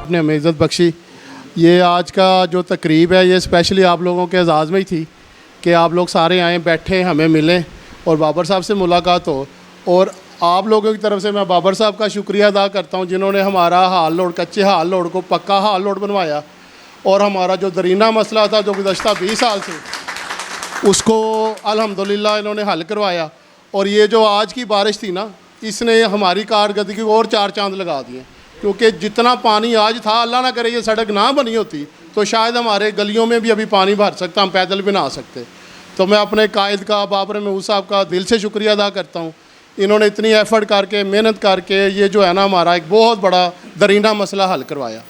आपने हमें इज़्ज़त बख्शी। ये आज का जो तकरीब है ये स्पेशली आप लोगों के एजाज़ में ही थी कि आप लोग सारे आएँ, बैठें, हमें मिलें और बाबर साहब से मुलाकात हो। और आप लोगों की तरफ से मैं बाबर साहब का शुक्रिया अदा करता हूँ जिन्होंने हमारा हाल लोड, कच्चे हाल लोड को पक्का हाल लोड बनवाया और हमारा जो दरीना मसला था जो गुज़श्ता 20 साल से, उसको अल्हम्दुलिल्लाह इन्होंने हल करवाया। और ये जो आज की बारिश थी ना, इसने हमारी कारकर्दगी को और 4 चांद लगा दिए, क्योंकि जितना पानी आज था, अल्लाह ना करे ये सड़क ना बनी होती तो शायद हमारे गलियों में भी अभी पानी भर सकता, हम पैदल भी ना आ सकते। तो मैं अपने कायद का, बाबर महमूद साहब का दिल से शुक्रिया अदा करता हूँ। इन्होंने इतनी एफ़र्ट करके, मेहनत करके ये जो है ना हमारा एक बहुत बड़ा दरीना मसला हल करवाया।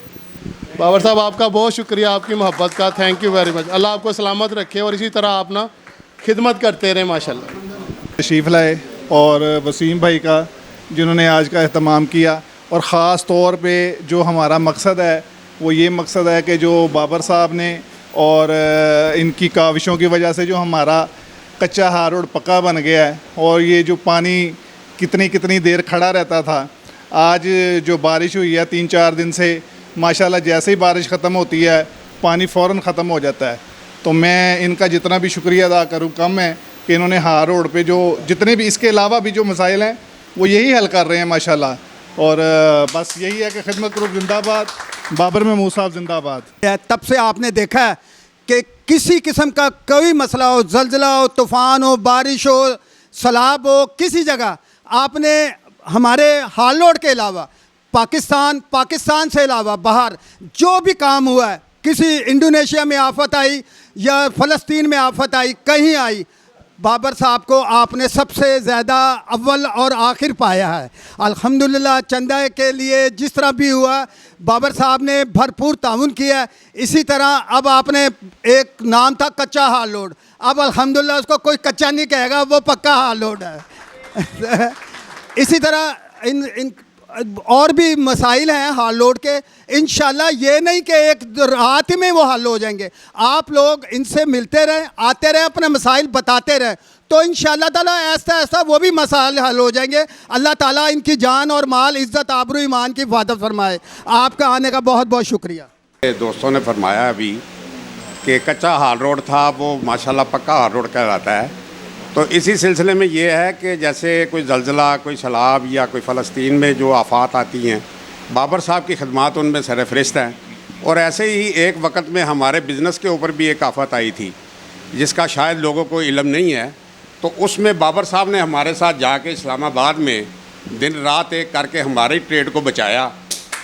बाबर साहब आपका बहुत शुक्रिया, आपकी मोहब्बत का, थैंक यू वेरी मच। अल्लाह आपको सलामत रखे और इसी तरह आप ना खिदमत करते रहें माशाल्लाह। तशरीफ़ लाए और वसीम भाई का जिन्होंने आज का अहतमाम किया। और ख़ास तौर पे जो हमारा मकसद है वो ये मकसद है कि जो बाबर साहब ने और इनकी काविशों की वजह से जो हमारा कच्चा हार रोड पक्का बन गया है, और ये जो पानी कितनी देर खड़ा रहता था, आज जो बारिश हुई है 3-4 दिन से माशाल्लाह, जैसे ही बारिश ख़त्म होती है पानी फ़ौरन ख़त्म हो जाता है। तो मैं इनका जितना भी शुक्रिया अदा करूँ कम है कि इन्होंने हार रोड पे जो जितने भी इसके अलावा भी जो मसाइल हैं वो यही हल कर रहे हैं माशाल्लाह। और बस यही है कि खिदमत ग्रुप जिंदाबाद, बाबर महमूद साहब जिंदाबाद। तब से आपने देखा है कि किसी किस्म का कोई मसला हो, जल्जला हो, तूफ़ान हो, बारिश हो, सैलाब हो, किसी जगह आपने हमारे हाल लोड के अलावा पाकिस्तान से अलावा बाहर जो भी काम हुआ है, किसी इंडोनेशिया में आफत आई या फ़लस्तीन में आफत आई, कहीं आई, बाबर साहब को आपने सबसे ज़्यादा अव्वल और आखिर पाया है। अल्हम्दुलिल्लाह, चंदा के लिए जिस तरह भी हुआ बाबर साहब ने भरपूर ताउन किया। इसी तरह अब आपने एक नाम था कच्चा हाल लोड, अब अल्हम्दुलिल्लाह उसको कोई कच्चा नहीं कहेगा, वो पक्का हाल लोड है। इसी तरह इन और भी मसाइल हैं हाल लोड के। इंशाल्लाह ये नहीं कि एक रात में वो हल हो जाएंगे, आप लोग इनसे मिलते रहें, आते रहें, अपने मसाइल बताते रहें, तो इंशाल्लाह ताला ऐसा वो भी मसाइल हल हो जाएंगे। अल्लाह ताला इनकी जान और माल, इज़्ज़त, आबरू, ईमान की हिफाजत फरमाए। आपका आने का बहुत बहुत शुक्रिया। दोस्तों ने फरमाया अभी कि कच्चा हाल रोड था, वो माशाल्लाह पक्का हाल रोड कहलाता है। तो इसी सिलसिले में ये है कि जैसे कोई जल्जला, कोई सैलाब या कोई फ़लस्तीन में जो आफात आती हैं, बाबर साहब की खदमात उनमें सरफ़हरिस्त हैं। और ऐसे ही एक वक्त में हमारे बिज़नेस के ऊपर भी एक आफत आई थी जिसका शायद लोगों को इल्म नहीं है। तो उसमें बाबर साहब ने हमारे साथ जाके इस्लामाबाद में दिन रात एक करके हमारी ट्रेड को बचाया,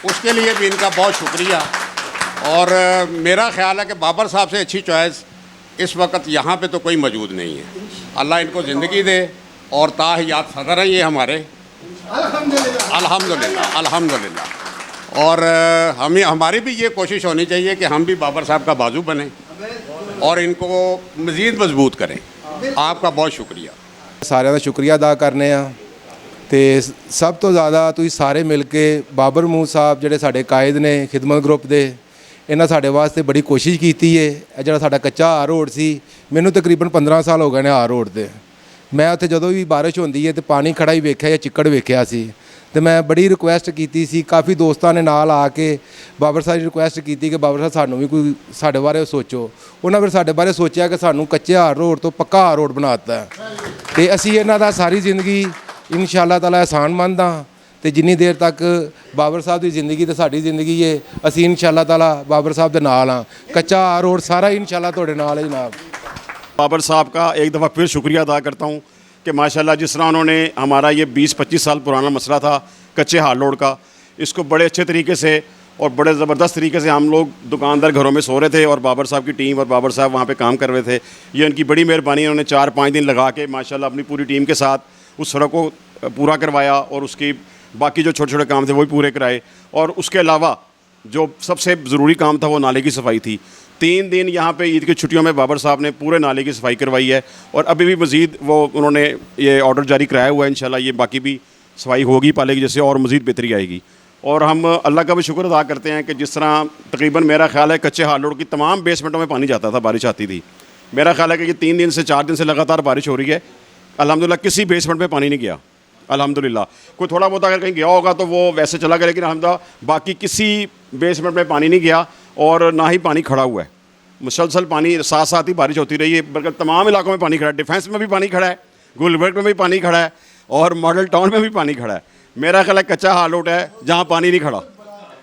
उसके लिए भी इनका बहुत शुक्रिया। और मेरा ख़्याल है कि बाबर साहब से अच्छी चॉइस इस वक्त यहाँ पे तो कोई मौजूद नहीं है। अल्लाह इनको ज़िंदगी दे और ताहियात सदर हैं ये हमारे, अल्हम्दुलिल्लाह अल्हम्दुलिल्लाह। और हमें हमारी भी ये कोशिश होनी चाहिए कि हम भी बाबर साहब का बाजू बने और इनको मज़ीद मजबूत करें। आपका बहुत शुक्रिया। ਸਾਰਿਆਂ ਦਾ ਸ਼ੁਕਰੀਆ ਅਦਾ ਕਰਨੇ ਆ ਤੇ ਸਭ ਤੋਂ ਜ਼ਿਆਦਾ ਤੁਸੀਂ ਸਾਰੇ ਮਿਲ ਕੇ ਬਾਬਰ ਮੂੰਹ ਸਾਹਿਬ ਜਿਹੜੇ ਸਾਡੇ ਕਾਇਦ ਨੇ ਖਿਦਮਤ ਗਰੁੱਪ ਦੇ, ਇਹਨਾਂ ਸਾਡੇ ਵਾਸਤੇ ਬੜੀ ਕੋਸ਼ਿਸ਼ ਕੀਤੀ ਏ। ਇਹ ਜਿਹੜਾ ਸਾਡਾ ਕੱਚਾ ਹਾਰ ਰੋਡ ਸੀ, ਮੈਨੂੰ ਤਕਰੀਬਨ 15 ਸਾਲ ਹੋ ਗਏ ਨੇ ਹਾਰ ਰੋਡ ਦੇ। ਮੈਂ ਉੱਥੇ ਜਦੋਂ ਵੀ ਬਾਰਿਸ਼ ਹੁੰਦੀ ਹੈ ਤੇ ਪਾਣੀ ਖੜਾ ਹੀ ਵੇਖਿਆ ਜਾਂ ਚਿੱਕੜ ਵੇਖਿਆ ਸੀ ਤੇ ਮੈਂ ਬੜੀ ਰਿਕੁਐਸਟ ਕੀਤੀ ਸੀ। ਕਾਫੀ ਦੋਸਤਾਂ ਨੇ ਨਾਲ ਆ ਕੇ ਬਾਬਰ ਸਾਹਿਬ ਦੀ ਰਿਕੁਐਸਟ ਕੀਤੀ ਕਿ ਬਾਬਰ ਸਾਹਿਬ ਸਾਨੂੰ ਵੀ ਕੋਈ ਸਾਡੇ ਬਾਰੇ ਸੋਚੋ। ਉਹਨਾਂ ਫਿਰ ਸਾਡੇ ਬਾਰੇ ਸੋਚਿਆ ਕਿ ਸਾਨੂੰ ਕੱਚੇ ਹਾਰ ਰੋਡ ਤੋਂ ਪੱਕਾ ਹਾਰ ਰੋਡ ਬਣਾ ਦਿੱਤਾ ਤੇ ਅਸੀਂ ਇਹਨਾਂ ਦਾ ਸਾਰੀ ਜ਼ਿੰਦਗੀ ਇਨਸ਼ਾਅੱਲਾ ਤਾਲਾ ਅਹਿਸਾਨ ਮੰਨਦਾ ਤੇ ਜਿੰਨੀ ਦੇਰ ਤੱਕ ਬਾਬਰ ਸਾਹਿਬ ਦੀ ਜ਼ਿੰਦਗੀ ਤੇ ਸਾਡੀ ਜ਼ਿੰਦਗੀ ਹੈ, ਅਸੀਂ ਇਨਸ਼ਾਅੱਲਾ ਤਾਲਾ ਬਾਬਰ ਸਾਹਿਬ ਦੇ ਨਾਲ ਹਾਂ। ਕੱਚਾ ਹਾਰ ਰੋਡ सारा इनशाअल्लाह ਤੁਹਾਡੇ ਨਾਲ ਹੈ जनाब। बाबर साहब का एक दफ़ा फिर शुक्रिया अदा करता हूँ कि माशाल्लाह जिस तरह उन्होंने हमारा ये 20-25 साल पुराना मसला था कच्चे हाल रोड का, इसको बड़े अच्छे तरीके से और बड़े ज़बरदस्त तरीके से हम लोग दुकानदार घरों में सो रहे थे और बाबर साहब की टीम और बाबर साहब वहाँ पे काम कर रहे थे। ये उनकी बड़ी मेहरबानी, उन्होंने 4-5 दिन लगा के माशाल्लाह अपनी पूरी टीम के साथ उस सड़क को पूरा करवाया और उसकी बाकी जो छोटे छोटे काम थे वही पूरे कराए। और उसके अलावा जो सबसे ज़रूरी काम था वो नाले की सफाई थी। 3 दिन यहाँ पे ईद की छुट्टियों में बाबर साहब ने पूरे नाले की सफाई करवाई है और अभी भी मज़ीद वो उन्होंने ये ऑर्डर जारी कराया हुआ है। इंशाल्लाह ये बाकी भी सफाई होगी पाले की, जैसे और मज़ीद बेहतरी आएगी। और हम अल्लाह का भी शुक्र अदा करते हैं कि जिस तरह तकरीबन मेरा ख्याल है कच्चे हाल रोड की तमाम बेसमेंटों में पानी जाता था, बारिश आती थी। मेरा ख्याल है कि ये 3 दिन से 4 दिन से लगातार बारिश हो रही है, अल्हम्दुलिल्लाह किसी बेसमेंट में पानी नहीं गया अल्हम्दुलिल्लाह। कोई थोड़ा बहुत अगर कहीं गया होगा तो वो वैसे चला गया, लेकिन अल्हम्दुलिल्लाह बाकी किसी बेसमेंट में पानी नहीं गया और ना ही पानी खड़ा हुआ है। मुसलसल पानी साथ साथ ही बारिश होती रही है, बल्कि तमाम इलाकों में पानी खड़ा है। डिफेंस में भी पानी खड़ा है, गुलबर्ग में भी पानी खड़ा है और मॉडल टाउन में भी पानी खड़ा है। मेरा ख्याल है कच्चा हाल रोड है जहाँ पानी नहीं खड़ा।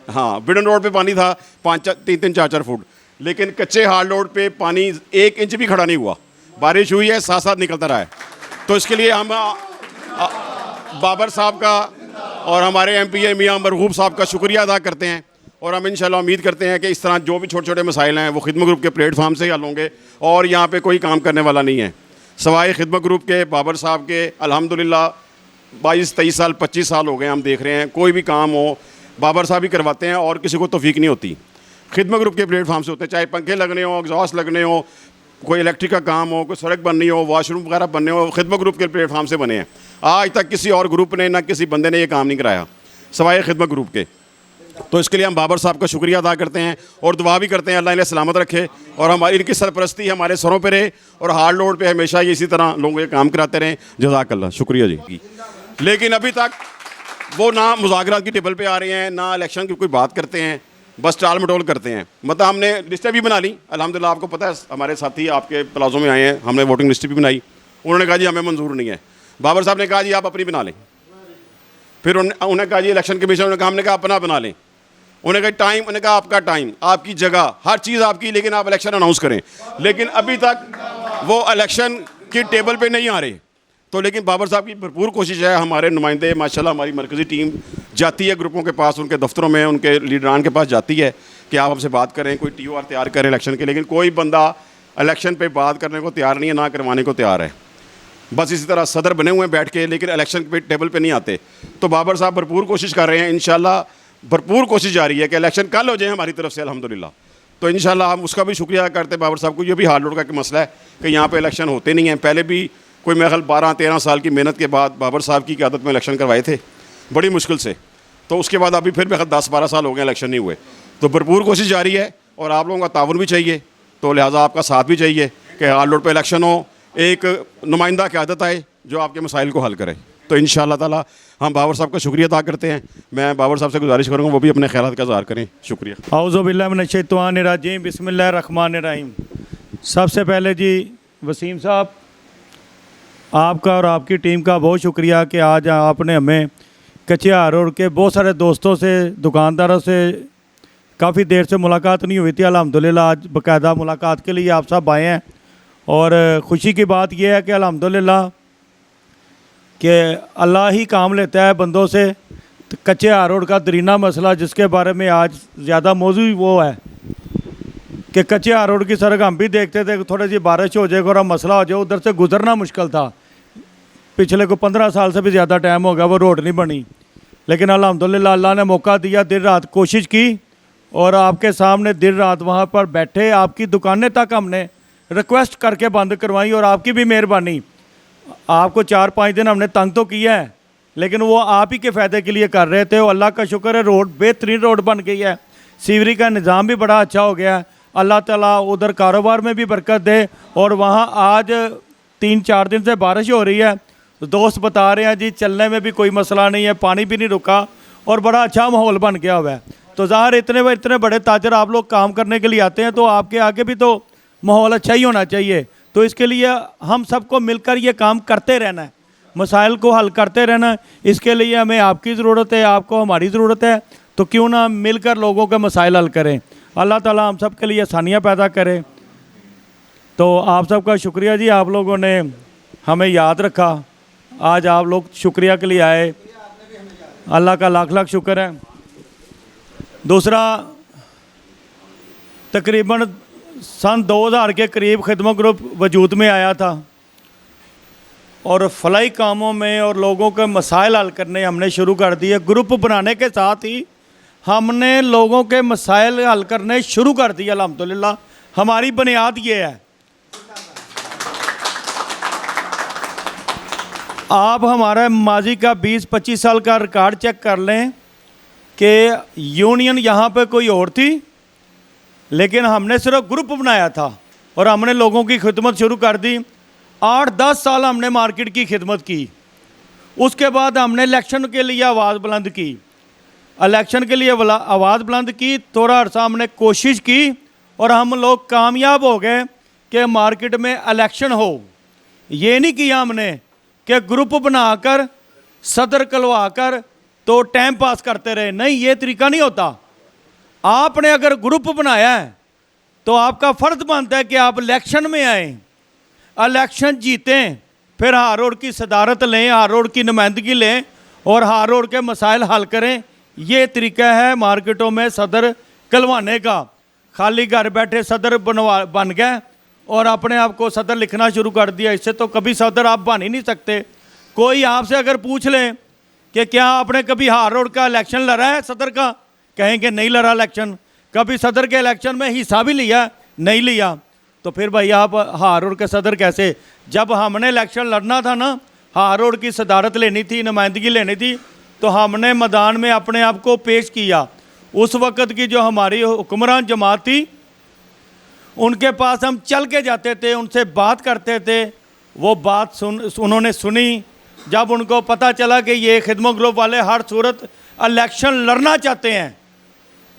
हाँ, बिडन रोड पे पानी था 3-3, 4-4 फुट, लेकिन कच्चे हाल रोड पे पानी 1 इंच भी खड़ा नहीं हुआ। बारिश हुई है, साथ साथ निकलता रहा है। तो इसके लिए हम बाबर साहब का और हमारे MP मियाँ मरगूब साहब का शुक्रिया अदा करते हैं और हम इंशाल्लाह उम्मीद करते हैं कि इस तरह जो भी छोटे छोटे मसाइल हैं वो खिदमत ग्रुप के प्लेटफार्म से हल होंगे और यहाँ पे कोई काम करने वाला नहीं है सवाए खिदमत ग्रुप के, बाबर साहब के। अल्हम्दुलिल्लाह 22-23 साल 25 साल हो गए हम देख रहे हैं, कोई भी काम हो बाबर साहब ही करवाते हैं और किसी को तौफीक नहीं होती। खिदमत ग्रुप के प्लेटफार्म से होते हैं, चाहे पंखे लगने हो, एग्जॉस्ट लगने हो, कोई इलेक्ट्रिक का काम हो, कोई सड़क बननी हो, वॉशरूम वगैरह बनने हो, खिदमत ग्रुप के प्लेटफार्म से बने हैं। आज तक किसी और ग्रुप ने ना किसी बंदे ने ये काम नहीं कराया सवाए खिदमत ग्रुप के। तो इसके लिए हम बाबर साहब का शुक्रिया अदा करते हैं और दुआ भी करते हैं अल्लाह इन्हें सलामत रखे और हमारी इनकी सरपरस्ती हमारे सरों पर रहे और हाल रोड पे हमेशा ये इसी तरह लोगों के काम कराते रहें। जज़ाकल्लाह, शुक्रिया जी। लेकिन अभी तक वो ना मुज़ाकरात की टेबल पे आ रहे हैं, ना इलेक्शन की कोई बात करते हैं, बस टाल मटोल करते हैं। मतलब हमने लिस्टें भी बना ली अल्हम्दुलिल्लाह। आपको पता है हमारे साथी आपके प्लाजो में आए हैं, हमने वोटिंग लिस्ट भी बनाई। उन्होंने कहा जी हमें मंजूर नहीं है। बाबर साहब ने कहा जी आप अपनी बना लें। फिर उन्होंने कहा जी इलेक्शन कमीशन ने कहा, हमने कहा अपना बना लें। उन्होंने कहा टाइम, उन्होंने कहा आपका टाइम, आपकी जगह, हर चीज़ आपकी, लेकिन आप इलेक्शन अनाउंस करें। लेकिन अभी तक वो इलेक्शन की टेबल पे नहीं आ रहे। तो लेकिन बाबर साहब की भरपूर कोशिश है, हमारे नुमाइंदे माशाल्लाह हमारी मरकज़ी टीम जाती है ग्रुपों के पास, उनके दफ्तरों में, उनके लीडरान के पास जाती है कि आप हमसे बात करें, कोई TOR तैयार करें इलेक्शन के। लेकिन कोई बंदा इलेक्शन पे बात करने को तैयार नहीं है, ना करवाने को तैयार है। बस इसी तरह सदर बने हुए हैं बैठ के, लेकिन इलेक्शन पे टेबल पे नहीं आते। तो बाबर साहब भरपूर कोशिश कर रहे हैं, इंशाल्लाह भरपूर कोशिश जारी है कि इलेक्शन कल हो जाए हमारी तरफ से अल्हम्दुलिल्लाह। तो इंशाल्लाह हम उसका भी शुक्रिया करते हैं बाबर साहब को। ये भी हाल रोड का मसला है कि यहाँ पे इलेक्शन होते नहीं हैं। पहले भी कोई मेरे ख्याल 12-13 साल की मेहनत के बाद बाबर साहब की क़यादत में इलेक्शन करवाए थे बड़ी मुश्किल से। तो उसके बाद अभी फिर मेरे ख्याल 10-12 साल हो गए इलेक्शन नहीं हुए। तो भरपूर कोशिश जारी है और आप लोगों का ताउन भी चाहिए, तो लिहाजा आपका साथ भी चाहिए कि हाल रोड पर इलेक्शन हो, एक नुमाइंदा क़यादत आए जो आपके मसाइल को हल करे। तो इंशाअल्लाह ताला हम बाबर साहब का शुक्रिया अदा करते हैं। मैं बाबर साहब से गुजारिश करूँगा वो भी अपने ख़यालात का इज़हार करें। शुक्रिया। औज़ु बिल्लाहि मिनश्शैतानिर्रजीम, बिस्मिल्लाहिर्रहमानिर्रहीम। सबसे पहले जी वसीम साहब, आपका और आपकी टीम का बहुत शुक्रिया कि आज आपने हमें कच्चे हाल रोड के बहुत सारे दोस्तों से, दुकानदारों से काफ़ी देर से मुलाकात नहीं हुई थी। अल्हम्दुलिल्लाह आज बाकायदा मुलाकात के लिए आप सब आए हैं और ख़ुशी की बात यह है कि अल्हम्दुलिल्लाह कि अल्लाह ही काम लेता है बंदों से। तो कच्चे हाल रोड का दरीना मसला जिसके बारे में आज ज़्यादा मौजूद वो है कि कच्चे हार रोड की सड़क हम भी देखते थे, थोड़ी सी बारिश हो जाएगा और हम मसला हो जाए, उधर से गुजरना मुश्किल था। पिछले को 15 साल से भी ज़्यादा टाइम हो गया वो रोड नहीं बनी, लेकिन अल्हम्दुलिल्लाह अल्लाह ने मौका दिया, दिन रात कोशिश की और आपके सामने दिन रात वहाँ पर बैठे, आपकी दुकानें तक हमने रिक्वेस्ट करके बंद करवाई और आपकी भी मेहरबानी। आपको 4-5 दिन हमने तंग तो किया है, लेकिन वो आप ही के फ़ायदे के लिए कर रहे थे। और अल्लाह का शुक्र है रोड बेहतरीन रोड बन गई है, सीवरी का निज़ाम भी बड़ा अच्छा हो गया है। अल्लाह ताला उधर कारोबार में भी बरकत दे। और वहाँ आज 3-4 दिन से बारिश हो रही है, तो दोस्त बता रहे हैं जी चलने में भी कोई मसला नहीं है, पानी भी नहीं रुका और बड़ा अच्छा माहौल बन गया हुआ है। तो ज़ाहिर इतने बड़े ताजर आप लोग काम करने के लिए आते हैं, तो आपके आगे भी तो माहौल अच्छा ही होना चाहिए। तो इसके लिए हम सबको मिलकर ये काम करते रहना है, मसाइल को हल करते रहना है। इसके लिए हमें आपकी ज़रूरत है, आपको हमारी ज़रूरत है, तो क्यों ना मिलकर लोगों के मसाइल हल करें। अल्लाह ताला हम सब के लिए आसानियाँ पैदा करे। तो आप सबका शुक्रिया जी, आप लोगों ने हमें याद रखा, आज आप लोग शुक्रिया के लिए आए, अल्लाह का लाख लाख शुक्र है। दूसरा, तकरीबन सन 2000 के करीब खिदमत ग्रुप वजूद में आया था और फलाई कामों में और लोगों के मसाइल हल करने हमने शुरू कर दिए। ग्रुप बनाने के साथ ही हमने लोगों के मसाइल हल करने शुरू कर दिए। अल्हम्दुलिल्लाह हमारी बुनियाद ये है। आप हमारा माजी का 20-25 साल का रिकॉर्ड चेक कर लें कि यूनियन यहाँ पे कोई और थी, लेकिन हमने सिर्फ ग्रुप बनाया था और हमने लोगों की खिदमत शुरू कर दी। 8-10 साल हमने मार्केट की खिदमत की। उसके बाद हमने इलेक्शन के लिए आवाज़ बुलंद की, इलेक्शन के लिए आवाज़ बुलंद की, थोड़ा अर्सा हमने कोशिश की और हम लोग कामयाब हो गए कि मार्केट में इलेक्शन हो। ये नहीं किया हमने कि ग्रुप बनाकर सदर कलवा कर तो टाइम पास करते रहे, नहीं, ये तरीका नहीं होता। आपने अगर ग्रुप बनाया है तो आपका फ़र्ज़ बनता है कि आप इलेक्शन में आएँ, इलेक्शन जीतें, फिर हार रोड की सदारत लें, हार रोड की नुमाइंदगी लें और हार रोड के मसाइल हल करें। ये तरीका है मार्केटों में सदर कलवाने का। खाली घर बैठे सदर बन गए और अपने आप को सदर लिखना शुरू कर दिया, इससे तो कभी सदर आप बन ही नहीं सकते। कोई आपसे अगर पूछ ले कि क्या आपने कभी हार रोड का इलेक्शन लड़ा है सदर का, कहेंगे नहीं लड़ा इलेक्शन। कभी सदर के इलेक्शन में हिस्सा भी लिया, नहीं लिया, तो फिर भाई आप हार रोड के सदर कैसे। जब हमने इलेक्शन लड़ना था ना, हार रोड की सदारत लेनी थी, नुमाइंदगी लेनी थी, तो हमने मैदान में अपने आप को पेश किया। उस वक़्त की जो हमारी हुक्मरान जमात थी, उनके पास हम चल के जाते थे, उनसे बात करते थे। वो बात उन्होंने सुनी। जब उनको पता चला कि ये खिदमत ग्रुप वाले हर सूरत इलेक्शन लड़ना चाहते हैं,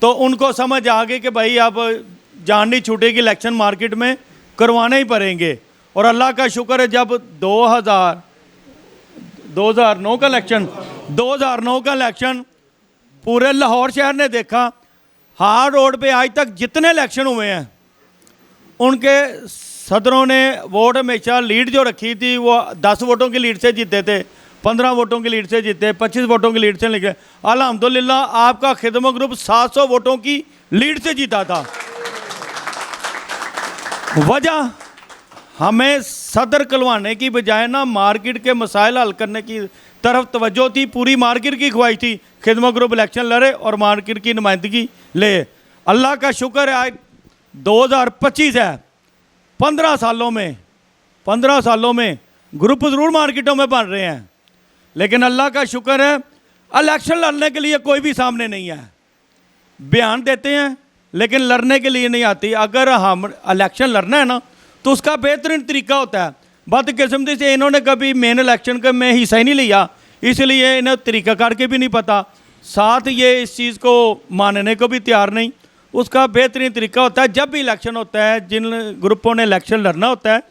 तो उनको समझ आ गई कि भाई अब जान नहीं छूटेगी, इलेक्शन मार्केट में करवाने ही पड़ेंगे। और अल्लाह का शुक्र है, जब 2009 का इलेक्शन पूरे लाहौर शहर ने देखा, हार रोड पे आज तक जितने इलेक्शन हुए हैं उनके सदरों ने वोट हमेशा लीड जो रखी थी वो 10 वोटों की लीड से जीते थे, 15 वोटों की लीड से जीते, 25 वोटों की लीड से निकले। अल्हम्दुलिल्लाह आपका खिदमत ग्रुप 700 वोटों की लीड से जीता था। वजह हमें सदर कलवाने की बजाय ना मार्केट के मसाइल हल करने की तरफ तवज्जो थी। पूरी मार्केट की ख्वाहिश थी खिदमत ग्रुप इलेक्शन लड़े और मार्केट की नुमाइंदगी ले। अल्लाह का शुक्र है आज 2025 है, 15 सालों में ग्रुप ज़रूर मार्केटों में बन रहे हैं, लेकिन अल्लाह का शुक्र है इलेक्शन लड़ने के लिए कोई भी सामने नहीं है। बयान देते हैं लेकिन लड़ने के लिए नहीं आती। अगर हम इलेक्शन लड़ना है ना तो उसका बेहतरीन तरीका होता है। बदकिस्मती से इन्होंने कभी मेन इलेक्शन का में हिस्सा ही नहीं लिया, इसलिए इन्हें तरीका करके भी नहीं पता, साथ ये इस चीज़ को मानने को भी तैयार नहीं। उसका बेहतरीन तरीका होता है, जब भी इलेक्शन होता है, जिन ग्रुपों ने इलेक्शन लड़ना होता है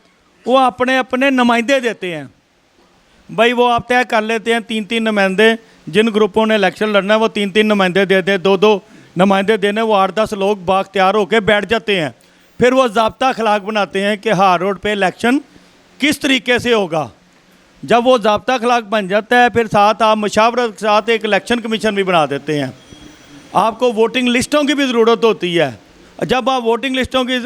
वो अपने अपने नुमाइंदे देते हैं। भाई वो आप तय कर लेते हैं 3-3 नुमाइंदे, जिन ग्रुपों ने इलेक्शन लड़ना है वो 3-3 नुमाइंदे देते हैं, 2-2 नुमाइंदे देने, वो 8-10 लोग बाख्तियार होकर बैठ जाते हैं। फिर वो ज़ाब्ता अखलाक बनाते हैं कि हार रोड पे इलेक्शन किस तरीके से होगा। जब वो ज़ाब्ता अखलाक बन जाता है, फिर साथ आप मशावरत के साथ एक इलेक्शन कमीशन भी बना देते हैं। आपको वोटिंग लिस्टों की भी ज़रूरत होती है। जब आप वोटिंग लिस्टों की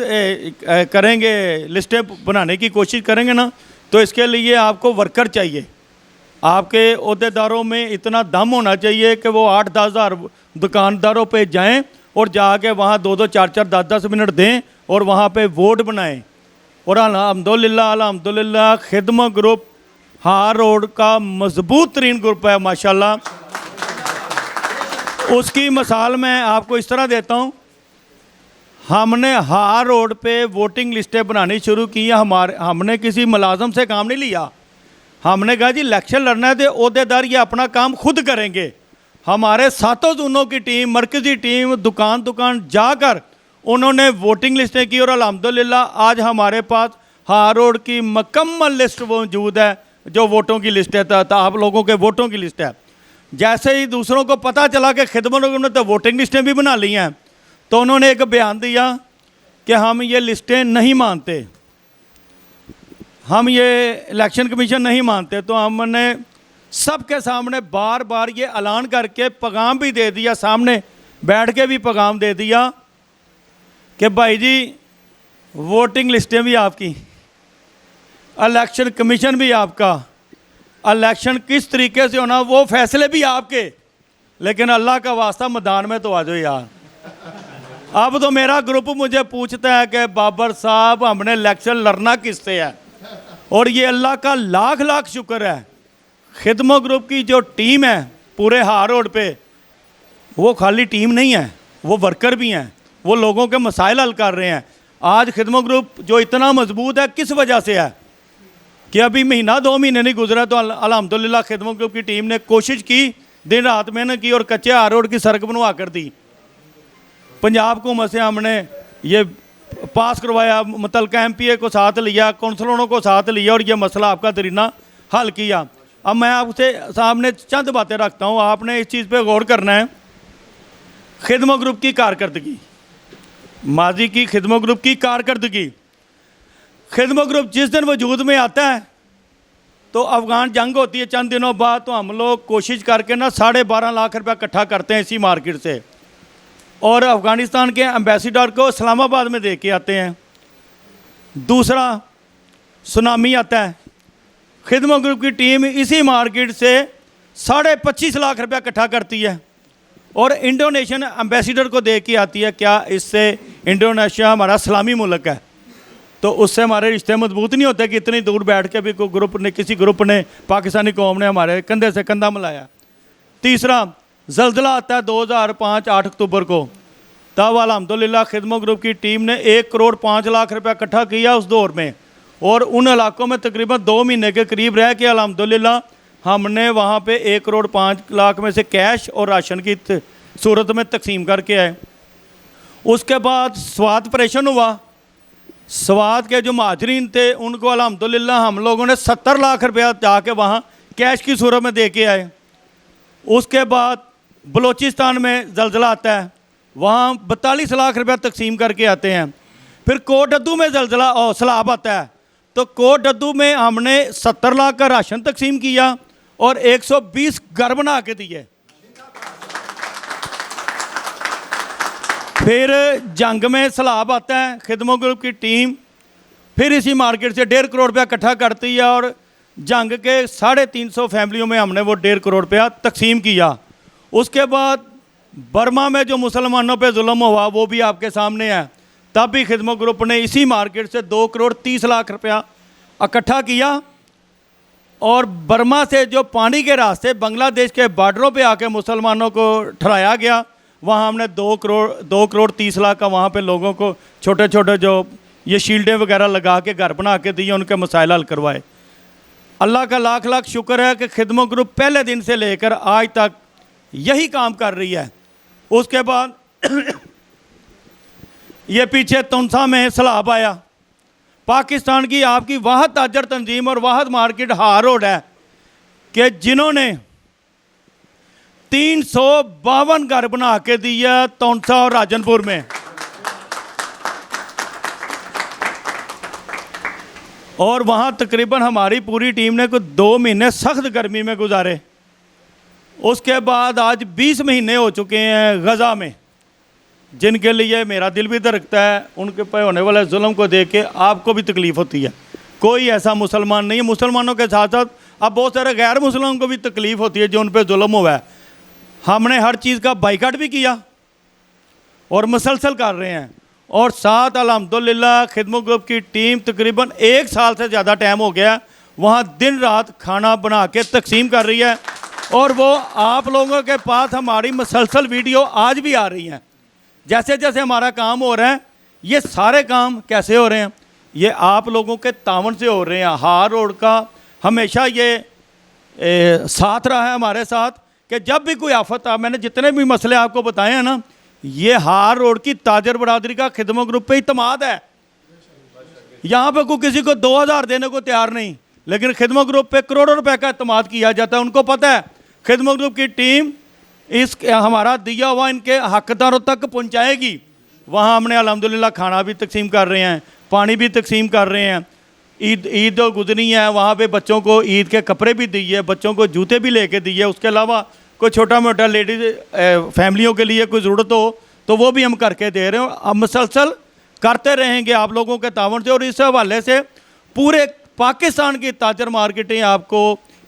करेंगे, लिस्टें बनाने की कोशिश करेंगे ना, तो इसके लिए आपको वर्कर चाहिए। आपके अहदेदारों में इतना दम होना चाहिए कि वो 8-10 हज़ार दुकानदारों पे जाएं और जाके वहाँ 2-2, 4-4, 10-10 मिनट दें और वहाँ पे वोट बनाएं। और अल्हम्दुलिल्लाह खिदमत ग्रुप हार रोड का मजबूत तरीन ग्रुप है माशाल्लाह। उसकी मिसाल मैं आपको इस तरह देता हूँ, हमने हार रोड पे वोटिंग लिस्टें बनानी शुरू की। हमने किसी मुलाजम से काम नहीं लिया। हमने कहा जी इलेक्शन लड़ना है तो अहदेदार ये अपना काम खुद करेंगे। हमारे 7 जोनों की टीम, मरकज़ी टीम दुकान जाकर उन्होंने वोटिंग लिस्टें की और अल्हम्दुलिल्लाह आज हमारे पास हार रोड की मुकम्मल लिस्ट मौजूद है, जो वोटों की लिस्ट है, आप लोगों के वोटों की लिस्ट है। जैसे ही दूसरों को पता चला कि खिदमत ने तो वोटिंग लिस्टें भी बना ली हैं, तो उन्होंने एक बयान दिया कि हम ये लिस्टें नहीं मानते, हम ये इलेक्शन कमीशन नहीं मानते। तो हमने सबके सामने बार बार ये ऐलान करके पैगाम भी दे दिया, सामने बैठ के भी पैगाम दे दिया कि भाई जी वोटिंग लिस्टें भी आपकी, इलेक्शन कमीशन भी आपका, इलेक्शन किस तरीके से होना वो फैसले भी आपके, लेकिन अल्लाह का वास्ता मैदान में तो आ जाओ यार। अब तो मेरा ग्रुप मुझे पूछता है कि बाबर साहब हमने इलेक्शन लड़ना किससे है, और ये अल्लाह का लाख लाख शुक्र है खिदमत ग्रुप की जो टीम है पूरे हार रोड पे, वो खाली टीम नहीं है, वो वर्कर भी हैं, वो लोगों के मसाइल हल कर रहे हैं। आज खिदमत ग्रुप जो इतना मजबूत है किस वजह से है कि अभी महीना 2 महीने नहीं गुजरा तो अल्हम्दुलिल्लाह खिदमत ग्रुप की टीम ने कोशिश की, दिन रात मेहनत की और कच्चे हार रोड की सड़क बनवा कर दी। पंजाब हुकूमत से हमने ये पास करवाया, मुतल्लिका MPA को साथ लिया, कौंसलरों को साथ लिया और ये मसला आपका दरीना हल किया। अब मैं आपसे सामने चंद बातें रखता हूँ, आपने इस चीज़ पे गौर करना है। खिदमत ग्रुप की कारकर्दगी, माजी की खिदमत ग्रुप की कारकर्दगी, खिदमत ग्रुप जिस दिन वजूद में आता है तो अफ़गान जंग होती है चंद दिनों बाद, तो हम लोग कोशिश करके ना 12.5 लाख रुपया इकट्ठा करते हैं इसी मार्केट से और अफ़गानिस्तान के एम्बेसडर को इस्लामाबाद में दे के आते हैं। दूसरा सुनामी आता है, खिदमत ग्रुप की टीम इसी मार्केट से 25.5 लाख रुपया इकट्ठा करती है और इंडोनेशियन एम्बेसडर को दे के आती है। क्या इससे इंडोनेशिया हमारा इस्लामी मुल्क है तो उससे हमारे रिश्ते मजबूत नहीं होते कि इतनी दूर बैठ के भी कोई ग्रुप ने, किसी ग्रुप ने, पाकिस्तानी कौम ने हमारे कंधे से कंधा मिलाया। तीसरा ज़ल्ज़ला आता है 2005 8 अक्टूबर को, तब अल्हम्दुलिल्लाह खिदमत ग्रुप की टीम ने 1 करोड़ 5 लाख रुपया इकट्ठा किया उस दौर में, और उन इलाकों में तकरीबन 2 महीने के करीब रह के अल्हम्दुलिल्लाह हमने वहाँ पे 1 करोड़ 5 लाख में से कैश और राशन की सूरत में तकसीम करके आए। उसके बाद स्वात ऑपरेशन हुआ, स्वात के जो महाजरीन थे उनको अल्हम्दुलिल्लाह हम लोगों ने 70 लाख रुपया जाके वहाँ कैश की सूरत में दे के आए। उसके बाद बलूचिस्तान में ज़ल्ज़ला आता है, वहाँ 42 लाख रुपया तकसीम करके आते हैं। फिर कोटद्दू में ज़ल्ज़ला और सैलाब आता है तो कोटद्दू में हमने 70 लाख का राशन तकसीम किया और 120 घर बना के दिए। फिर जंग में सैलाब आता है, खिदमत ग्रुप की टीम फिर इसी मार्केट से 1.5 करोड़ रुपया इकट्ठा करती है और जंग के 350 फैमिलियों में हमने वो 1.5 करोड़ रुपया तकसीम किया। उसके बाद बर्मा में जो मुसलमानों पे जुल्म हुआ वो भी आपके सामने है, तब भी खिदमत ग्रुप ने इसी मार्केट से 2 करोड़ 30 लाख रुपया इकट्ठा किया। और बर्मा से जो पानी के रास्ते बांग्लादेश के बॉर्डरों पे आके मुसलमानों को ठहराया गया, वहाँ हमने 2 करोड़ 30 लाख का वहाँ पे लोगों को छोटे छोटे जो ये शील्डें वगैरह लगा के घर बना के दिए, उनके मसाइल हल करवाए। अल्लाह का लाख लाख शुक्र है कि खिदमत ग्रुप पहले दिन से लेकर आज तक यही काम कर रही है। उसके बाद ये पीछे तुनसा में सैलाब आया, पाकिस्तान की आपकी वाहद ताजर तंजीम और वाहद मार्केट हार रोड है कि जिन्होंने 352 घर बना के दिया तुनसा और राजनपुर में, और वहाँ तकरीबन हमारी पूरी टीम ने कुछ 2 महीने सख्त गर्मी में गुजारे। उसके बाद आज 20 महीने हो चुके हैं गज़ा में, जिनके लिए मेरा दिल भी धड़कता है, उनके पे होने वाले जुल्म को देख के आपको भी तकलीफ़ होती है। कोई ऐसा मुसलमान नहीं है, मुसलमानों के साथ साथ अब बहुत सारे गैर मुसलमानों को भी तकलीफ़ होती है जो उन पर जुल्म हुआ है। हमने हर चीज़ का बाइकाट भी किया और मुसलसल कर रहे हैं। और साथ अल्हम्दुलिल्लाह खिदमत ग्रुप की टीम तकरीबन 1 साल से ज़्यादा टाइम हो गया वहाँ दिन रात खाना बना के तकसीम कर रही है। और वो आप लोगों के पास हमारी मुसलसल वीडियो आज भी आ रही हैं। जैसे जैसे हमारा काम हो रहा है, ये सारे काम कैसे हो रहे हैं, ये आप लोगों के तावन से हो रहे हैं। हार रोड का हमेशा ये साथ रहा है हमारे साथ कि जब भी कोई आफत आ, मैंने जितने भी मसले आपको बताए हैं ना, ये हार रोड की ताजर बरादरी का खिदमत ग्रुप पे इतमाद है। यहाँ पे कोई किसी को 2000 देने को तैयार नहीं, लेकिन खिदमत ग्रुप पे करोड़ों रुपए का इतमाद किया जाता है। उनको पता है खिदमत ग्रुप की टीम इस हमारा दिया हुआ इनके हकदारों तक पहुँचाएगी। वहाँ हमने अल्हम्दुलिल्लाह खाना भी तकसीम कर रहे हैं, पानी भी तकसीम कर रहे हैं। ईद गुजरी है, वहाँ पे बच्चों को ईद के कपड़े भी दिए, बच्चों को जूते भी लेके दिए। उसके अलावा कोई छोटा मोटा लेडीज़ फैमिलियों के लिए कोई ज़रूरत हो तो वो भी हम करके दे रहे हो। अब मुसलसल करते रहेंगे आप लोगों के तावन से। और इस हवाले से पूरे पाकिस्तान की ताजर मार्केटें आपको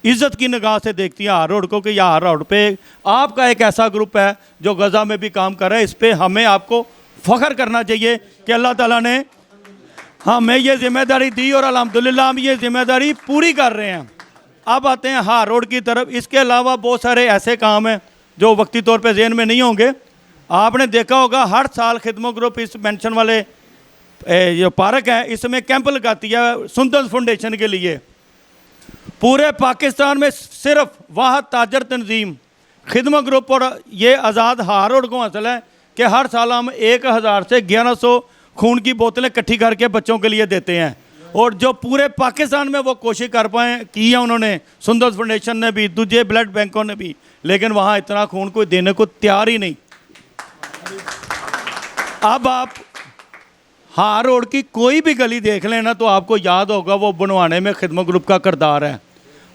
इज़्ज़त की निगाह से देखती हैं हार रोड को कि हार रोड पे आपका एक ऐसा ग्रुप है जो गज़ा में भी काम कर रहा है। इस पर हमें आपको फ़ख्र करना चाहिए कि अल्लाह ताला ने हमें ये ज़िम्मेदारी दी और अल्हम्दुलिल्लाह हम ये ज़िम्मेदारी पूरी कर रहे हैं। अब आते हैं हार रोड की तरफ। इसके अलावा बहुत सारे ऐसे काम हैं जो वक्ती तौर पे ज़हन में नहीं होंगे। आपने देखा होगा हर साल खिदमत ग्रुप इस मेंशन वाले जो पार्क है इसमें कैंप लगाती है सुंदर फाउंडेशन के लिए। पूरे पाकिस्तान में सिर्फ वाह ताजर तंजीम खिदमत ग्रुप और ये आज़ाद हार रोड को हासिल है कि हर साल हम 1000 से 1100 खून की बोतलें इकट्ठी करके बच्चों के लिए देते हैं। और जो पूरे पाकिस्तान में वो कोशिश कर पाए की है उन्होंने, सुंदर फाउंडेशन ने भी, दूसरे ब्लड बैंकों ने भी, लेकिन वहाँ इतना खून कोई देने को तैयार ही नहीं। अब आप हार रोड की कोई भी गली देख लेना तो आपको याद होगा वो बनवाने में खिदमत ग्रुप का किरदार है।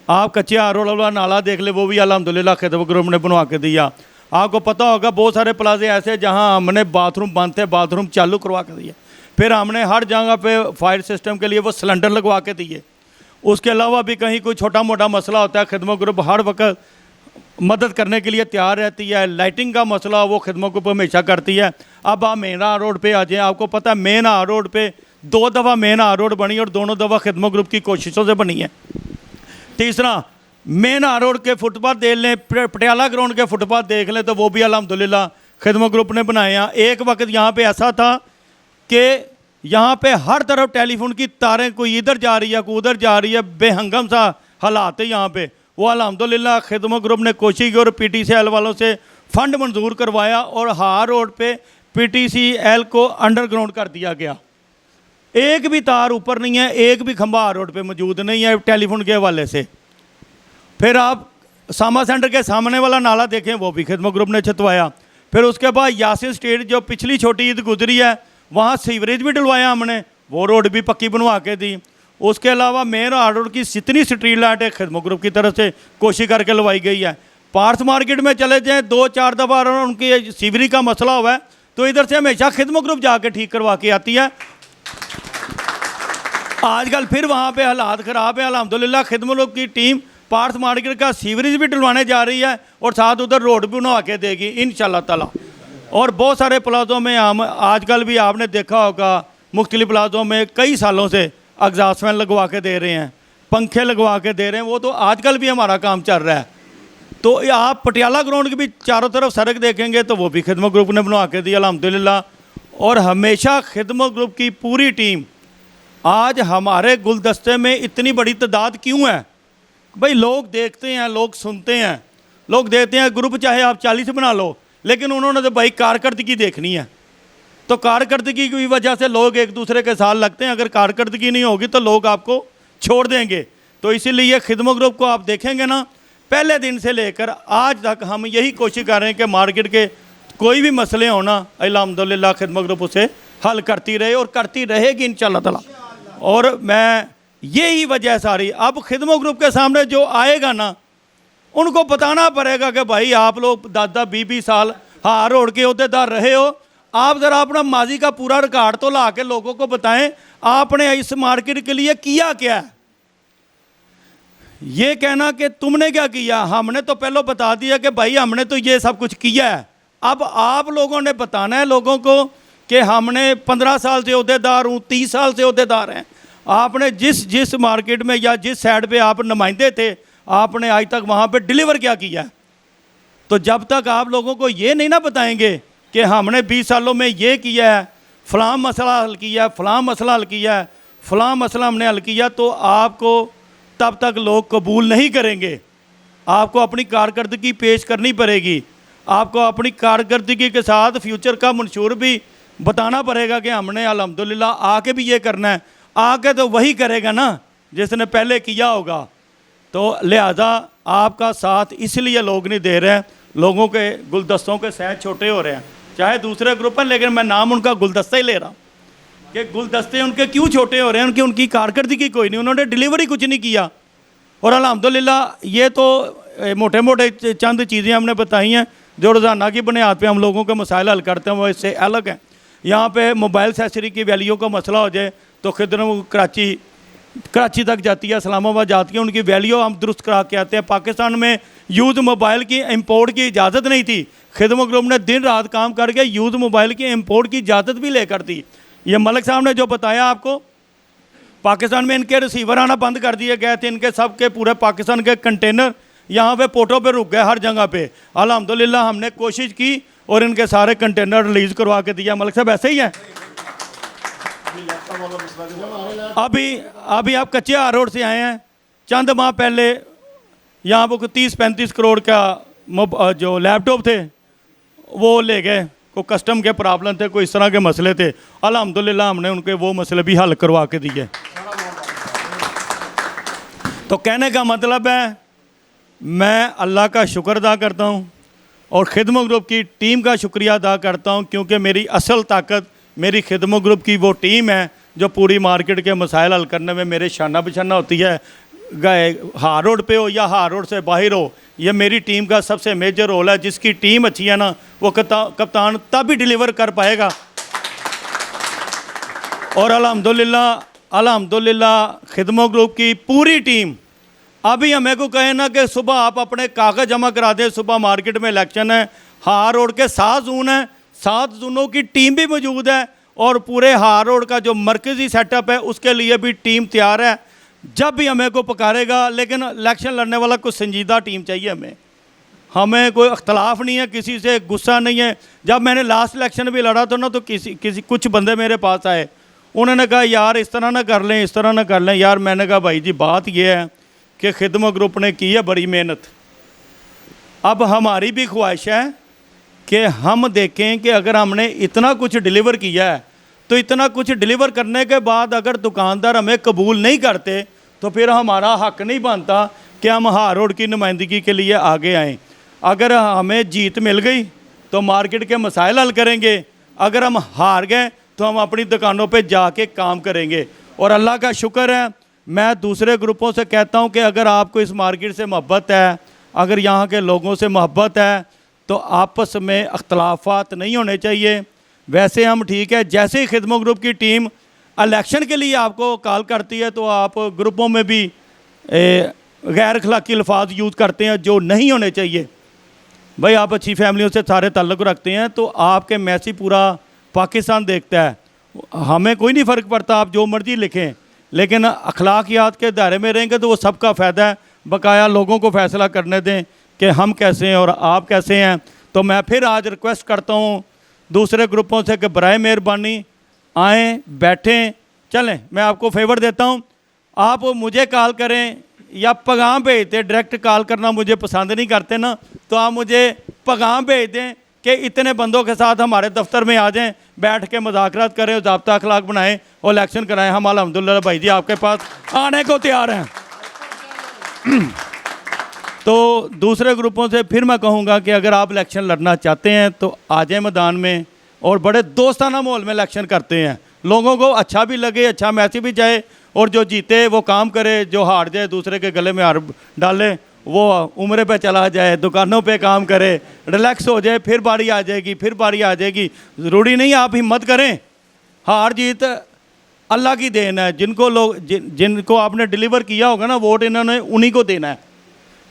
आप कच्चे हार रोड वाला नाला देख ले, वो भी अल्हम्दुलिल्लाह खिदमत ग्रुप ने बनवा के दिया। आपको पता होगा बहुत सारे प्लाजे ऐसे जहां हमने बाथरूम बंद थे, बाथरूम चालू करवा के दिए। फिर हमने हर जगह पे फायर सिस्टम के लिए वो सिलेंडर लगवा के दिए। उसके अलावा भी कहीं कोई छोटा मोटा मसला होता है खिदमत ग्रुप हर वक्त मदद करने के लिए तैयार रहती है। लाइटिंग का मसला वो खिदमत ग्रुप हमेशा करती है। अब आप मेन हार रोड पे आ जाएँ, आपको पता है मेन हार रोड पे 2 दफ़ा मेन हार रोड बनी और दोनों दफ़ा खिदमत ग्रुप की कोशिशों से बनी है। तीसरा मेन हार रोड के फुटपाथ देख लें, पटियाला ग्राउंड के फुटपाथ देख लें तो वो भी अल्हम्दुलिल्लाह खिदमत ग्रुप ने बनाए हैं। एक वक्त यहाँ पे ऐसा था कि यहाँ पे हर तरफ टेलीफोन की तारें कोई इधर जा रही है कोई उधर जा रही है, बेहंगम सा हालात है यहाँ पे। वो अल्हम्दुलिल्लाह खिदमत ग्रुप ने कोशिश की और PTCL वालों से फ़ंड मंजूर करवाया और हार रोड पे PTCL को अंडरग्राउंड कर दिया गया। एक भी तार ऊपर नहीं है, एक भी खंभा हार रोड पे मौजूद नहीं है टेलीफोन के हवाले से। फिर आप सामा सेंटर के सामने वाला नाला देखें, वो भी खिदमत ग्रुप ने छतवाया। फिर उसके बाद यासिन स्ट्रीट जो पिछली छोटी ईद गुजरी है वहाँ सीवरेज भी डलवाया हमने, वो रोड भी पक्की बनवा के दी। उसके अलावा मेन हार रोड की जितनी स्ट्रीट लाइट है खिदमत ग्रुप की तरफ से कोशिश करके लवाई गई है। पार्ट्स मार्केट में चले जाएँ 2-4 दफ़ा उनकी सीवरेज का मसला हुआ है तो इधर से हमेशा खिदमत ग्रुप जाके ठीक करवा के आती है। आजकल फिर वहाँ पे हालात ख़राब है। अल्हम्दुलिल्लाह खिदमत ग्रुप की टीम पार्ट्स मार्केट का सीवरेज भी डलवाने जा रही है और साथ उधर रोड भी बनवा के देगी इंशाल्लाह ताला। और बहुत सारे प्लाजों में हम आजकल भी आपने देखा होगा मुख्तलिफ प्लाजों में कई सालों से एग्जॉस्ट फैन लगवा के दे रहे हैं, पंखे लगवा के दे रहे हैं। वो तो आजकल भी हमारा काम चल रहा है। तो आप पटियाला ग्राउंड की भी चारों तरफ सड़क देखेंगे तो वो भी खिदमत ग्रुप ने बनवा के दी अल्हम्दुलिल्लाह। और हमेशा खिदमत ग्रुप की पूरी टीम, आज हमारे गुलदस्ते में इतनी बड़ी तादाद क्यों है भाई? लोग देखते हैं, लोग सुनते हैं, लोग देखते हैं ग्रुप चाहे आप 40 बना लो, लेकिन उन्होंने तो भाई कारकर्दगी देखनी है। तो कारकर्दगी की वजह से लोग एक दूसरे के साथ लगते हैं। अगर कारकर्दगी नहीं होगी तो लोग आपको छोड़ देंगे। तो इसीलिए खिदमत ग्रुप को आप देखेंगे ना, पहले दिन से लेकर आज तक हम यही कोशिश कर रहे हैं कि मार्केट के कोई भी मसले होना अल्हम्दुलिल्लाह खिदमत ग्रुप उसे हल करती रहे और करती रहेगी इंशाल्लाह ताला। और मैं यही वजह सारी अब खिदमत ग्रुप के सामने जो आएगा ना उनको बताना पड़ेगा कि भाई आप लोग 10-20 साल हार रोड के अहदेदार रहे हो, आप ज़रा अपना माजी का पूरा रिकॉर्ड तो ला के लोगों को बताएं, आपने इस मार्केट के लिए किया क्या है। ये कहना कि तुमने क्या किया, हमने तो पहले बता दिया कि भाई हमने तो ये सब कुछ किया है। अब आप लोगों ने बताना है लोगों को कि हमने 15 साल से अहदेदार हूँ, 30 साल से अहदेदार हैं। आपने जिस मार्केट में या जिस साइड पे आप नुमाइंदे थे, आपने आज तक वहाँ पे डिलीवर क्या किया है। तो जब तक आप लोगों को ये नहीं ना बताएंगे कि हमने 20 सालों में ये किया है, फ़लाँ मसला हल किया है, फ़लाँ मसला हल किया है, फ़लाँ मसला हमने हल किया, तो आपको तब तक लोग कबूल नहीं करेंगे। आपको अपनी कारकर्दगी पेश करनी पड़ेगी। आपको अपनी कारकर्दगी के साथ फ्यूचर का मंशूर भी बताना पड़ेगा कि हमने अल्हम्दुलिल्लाह आके भी ये करना है। आके तो वही करेगा ना जिसने पहले किया होगा। तो लिहाजा आपका साथ इसलिए लोग नहीं दे रहे हैं, लोगों के गुलदस्तों के सहज छोटे हो रहे हैं, चाहे दूसरे ग्रुप हैं, लेकिन मैं नाम उनका गुलदस्ता ही ले रहा हूँ कि गुलदस्ते उनके क्यों छोटे हो रहे हैं। उनकी कारकर्दगी कोई नहीं, उन्होंने डिलीवरी कुछ नहीं किया। और अल्हम्दुलिल्लाह ये तो मोटे मोटे चंद चीज़ें हमने बताई हैं जो रोज़ाना की बुनियाद पे हम लोगों के मसाइल हल करते हैं, वो इससे अलग हैं। यहाँ पे मोबाइल एक्सेसरी की वैल्यू का मसला हो जाए तो खिदमत कराची तक जाती है, इस्लामाबाद जाती है, उनकी वैल्यू हम दुरुस्त करा के आते हैं। पाकिस्तान में यूज़ मोबाइल की इंपोर्ट की इजाज़त नहीं थी, खिदमत ग्रुप ने दिन रात काम करके यूज़ मोबाइल की इंपोर्ट की इजाज़त भी लेकर दी। ये मलिक साहब ने जो बताया आपको, पाकिस्तान में इनके रिसीवर आना बंद कर दिए गए थे, इनके सब के पूरे पाकिस्तान के कंटेनर यहाँ पे पोर्टों पे रुक गए हर जगह पे। अल्हम्दुलिल्लाह हमने कोशिश की और इनके सारे कंटेनर रिलीज़ करवा के दिया। मलिक साहब ऐसे ही है। अभी आप कच्चे हार रोड से आए हैं, चंद माह पहले यहाँ पर 30-35 करोड़ का जो लैपटॉप थे वो ले गए, कोई कस्टम के प्रॉब्लम थे, कोई इस तरह के मसले थे। अल्हम्दुलिल्लाह हमने उनके वो मसले भी हल करवा के दिए। तो कहने का मतलब है मैं अल्लाह का शुक्र अदा करता हूँ और खिदमत ग्रुप की टीम का शुक्रिया अदा करता हूँ, क्योंकि मेरी असल ताकत मेरी खिदमत ग्रुप की वो टीम है जो पूरी मार्केट के मसाइल हल करने में मेरे शाना बिशाना होती है। हार रोड पे हो या हार रोड से बाहर हो, ये मेरी टीम का सबसे मेजर रोल है। जिसकी टीम अच्छी है ना, वो कप्तान तभी डिलीवर कर पाएगा। और अल्हम्दुलिल्लाह खिदमत ग्रुप की पूरी टीम, अभी हमें को कहे ना कि सुबह आप अपने कागज़ जमा करा दें, सुबह मार्केट में इलेक्शन है, हार रोड के 7 जून है, 7 जूनों की टीम भी मौजूद है और पूरे हार रोड का जो मरकज़ी सेटअप है उसके लिए भी टीम तैयार है। जब भी हमें को पकारेगा, लेकिन इलेक्शन लड़ने वाला कुछ संजीदा टीम चाहिए हमें कोई अख्तलाफ नहीं है, किसी से गुस्सा नहीं है। जब मैंने लास्ट इलेक्शन भी लड़ा था ना, तो कुछ बंदे मेरे पास आए, उन्होंने कहा यार इस तरह ना कर लें, इस तरह ना कर लें। यार मैंने कहा भाई जी बात ये है कि खिदमत ग्रुप ने की है बड़ी मेहनत, अब हमारी भी ख्वाहिश है कि हम देखें कि अगर हमने इतना कुछ डिलीवर किया है, तो इतना कुछ डिलीवर करने के बाद अगर दुकानदार हमें कबूल नहीं करते तो फिर हमारा हक नहीं बनता कि हम हार रोड की नुमाइंदगी के लिए आगे आएँ। अगर हमें जीत मिल गई तो मार्केट के मसाइल हल करेंगे, अगर हम हार गए तो हम अपनी दुकानों पे जाके काम करेंगे। और अल्लाह का शुक्र है, मैं दूसरे ग्रुपों से कहता हूँ कि अगर आपको इस मार्केट से मोहब्बत है, अगर यहाँ के लोगों से मोहब्बत है, तो आपस में अख्तलाफात नहीं होने चाहिए। वैसे हम ठीक है, जैसे ही खिदमत ग्रुप की टीम इलेक्शन के लिए आपको कॉल करती है तो आप ग्रुपों में भी गैर अखलाकी अल्फाज यूज़ करते हैं जो नहीं होने चाहिए। भाई आप अच्छी फैमिलियों से सारे ताल्लुक़ रखते हैं तो आपके मैसेज पूरा पाकिस्तान देखता है, हमें कोई नहीं फ़र्क पड़ता आप जो मर्ज़ी लिखें, लेकिन अखलाकियात के दायरे में रहेंगे तो वो सबका फ़ायदा है। बकाया लोगों को फ़ैसला करने दें कि हम कैसे हैं और आप कैसे हैं। तो मैं फिर आज रिक्वेस्ट करता हूँ दूसरे ग्रुपों से कि बराए मेहरबानी आएँ, बैठें, चलें। मैं आपको फेवर देता हूँ, आप मुझे कॉल करें या पैगाम भेज दें। डायरेक्ट कॉल करना मुझे पसंद नहीं करते ना, तो आप मुझे पैगाम भेज दें कि इतने बंदों के साथ हमारे दफ्तर में आ जाएं, बैठ के मुज़ाकरात करें, ज़ाब्ता अखलाक बनाएं और इलेक्शन कराएं। हम अल्हम्दुलिल्लाह भाई जी आपके पास आने को तैयार हैं। तो दूसरे ग्रुपों से फिर मैं कहूँगा कि अगर आप इलेक्शन लड़ना चाहते हैं तो आ जाए मैदान में, और बड़े दोस्ताना माहौल में इलेक्शन करते हैं, लोगों को अच्छा भी लगे, अच्छा मैसेज भी जाए, और जो जीते वो काम करे, जो हार जाए दूसरे के गले में हार डाले वो उम्र पे चला जाए, दुकानों पे काम करे, रिलैक्स हो जाए, फिर बारी आ जाएगी, फिर बारी आ जाएगी। ज़रूरी नहीं आप हिम्मत करें। हार जीत अल्लाह की देन है। जिनको आपने डिलीवर किया होगा ना वोट, इन्होंने उन्हीं को देना है।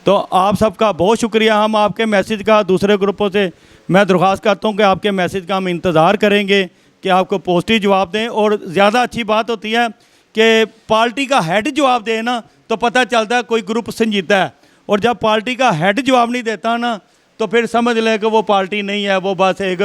तो आप सबका बहुत शुक्रिया। हम आपके मैसेज का दूसरे ग्रुपों से मैं दरख्वास्त करता हूँ कि आपके मैसेज का हम इंतज़ार करेंगे कि आपको पॉजिटिव जवाब दें। और ज़्यादा अच्छी बात होती है कि पार्टी का हेड जवाब दे ना, तो पता चलता है कोई ग्रुप संजीदा है। और जब पार्टी का हेड जवाब नहीं देता ना, तो फिर समझ लें कि वो पार्टी नहीं है, वो बस एक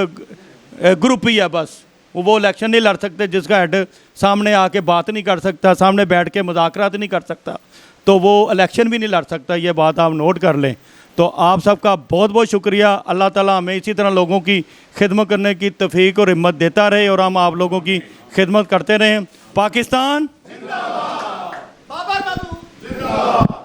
ग्रुप ही है। बस वो इलेक्शन नहीं लड़ सकते जिसका हेड सामने आके बात नहीं कर सकता, सामने बैठ के मुज़ाकरात नहीं कर सकता, तो वो इलेक्शन भी नहीं लड़ सकता। ये बात आप नोट कर लें। तो आप सबका बहुत बहुत शुक्रिया। अल्लाह ताला हमें इसी तरह लोगों की खिदमत करने की तौफीक और हिम्मत देता रहे और हम आप लोगों की खिदमत करते रहें। पाकिस्तान जिंदाबाद। बाबर बाबू जिंदाबाद।